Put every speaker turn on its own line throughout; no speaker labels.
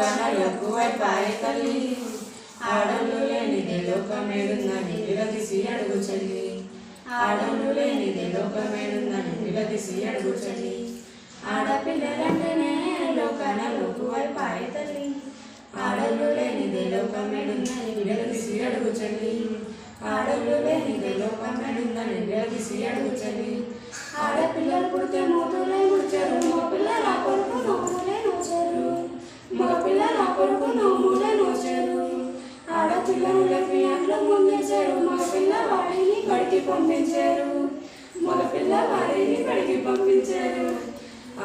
లోకాన ఎక్కువైపాయే తల్లి ఆడోళ్ళు లేనిదే లోకమేడుందని నిలదీసి అడుగు చెల్లి ఆడోళ్ళు లేనిదే లోకమేడుందని నిలదీసి అడుగు చెల్లి ఆడపిల్లలంటేనే లోకాన ఎక్కువైపాయే తల్లి ఆడోళ్ళు లేనిదే లోకమేడుందని నిలదీసి అడుగు చెల్లి ఆడోళ్ళు లేనిదే లోకమేడుందని నిలదీసి అడుగు చెల్లి ఆడపిల్లలు పుడితే మూతులై ముడిచారు మగపిల్లల కొడుకు నోములే నోచారు మగపిల్లల కొడుకు నోములే నోచారు ఆడపిల్లలు లెఫ్టియాంట్లో ముందేశారు మగపిల్ల వారిని బడికి పంపించారు మగపిల్ల వారిని బడికి పంపించారు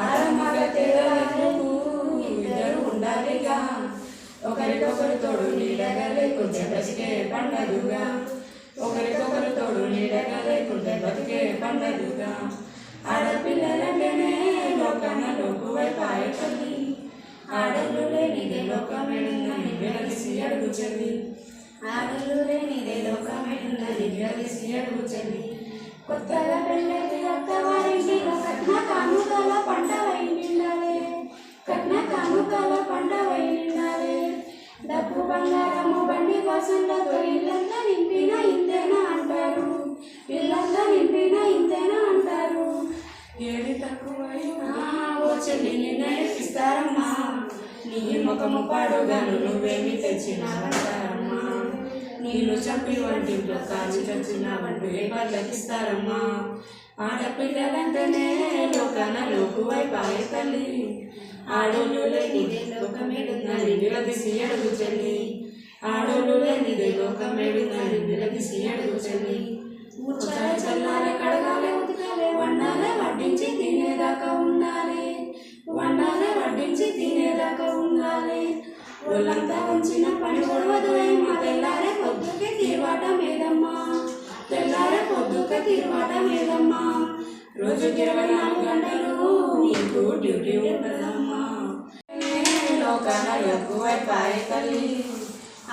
ఆడ మగ తేడాలకు ఇద్దరు ఉండాలిగా ఒకరికొకరు తోడు నీడగా లేకుంటే బతికే పండదుగా ఒకరికొకరు తోడు నీడగా లేకుంటే బతికే పండదుగా ఆడపిల్లలంటేనే లోకాన లోకువైపాయే తల్లి ఆడోళ్ళు లేనిదే లోకమేడుందని నిలదీసి అడుగు చెల్లి ఆడోళ్ళు లేనిదే లోకమేడుందని నిలదీసి అడుగు చెల్లి కొత్తగా పెళ్ళైతే అత్తవారింటిలో కట్న కానుకల పంట వైండాలే కట్న కానుకల పంట వైండాలే డబ్బు బంగారము బండి వాసనలతో ఇల్లంతా నింపినా ఇంతేనా అంటారు ఇల్లంతా నింపినా ఇంతేనా అంటారు ఏది తక్కువైనా ఓ చెల్లి నిన్ను ఎక్కిస్తారమ్మా నీ ముఖము పాడుగాను నువ్వేమి తెచ్చినావంటారమ్మా నీళ్ళు చంపి వంటింట్లో కాచి చచ్చినావంటూ ఏ పర్లకిస్తారమ్మా ఆడపిల్లలంటేనే లోకాన లోకువైపాయే తల్లి ఆడోళ్ళు లేనిదే లోకమేడుందని నిలదీసి అడుగు చెల్లి ఆడోళ్ళు లేనిదే లోకమేడుందని నిలదీసి అడుగు చెల్లి ఊర్చాలే చల్లాలే కడగాలే ఉతకాలే వండాలే వడ్డించి తినేదాకా ఉండాలి వండాలే వడ్డించి తినేదాకా ఉండాలి ఒళ్ళంతా ఉంచిన పని గొడవదు ఏమా తెల్లారే పొద్దుకే తిరువాట మీదమ్మా తెల్లారే పొద్దుకే తిరువాట మీదమ్మా రోజుకి 24 గంటలు నీకు డ్యూటీ ఉంటుందమ్మా లోకాన ఎక్కువైపాయే తల్లి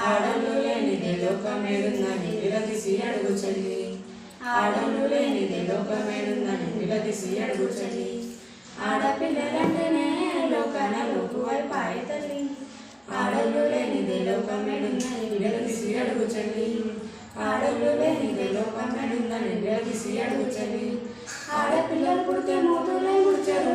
ఆడోళ్ళు లేనిదే లోకమేడుందని నిలదీసి అడుగు చెల్లి ఆడోళ్ళు లేనిదే లోకమేడుందని నిలదీసి అడుగు చెల్లి ఆడపిల్లలంటేనే లోకాన ఎక్కువైపాయే తల్లి ఆడోళ్ళు లేనిదే లోకమేడుందని నిలదీసి అడుగు చెల్లి ఆడోళ్ళు లేనిదే లోకమేడుందని నిలదీసి అడుగు చెల్లి ఆడపిల్లలు పుడితే మూతులై ముడిచారు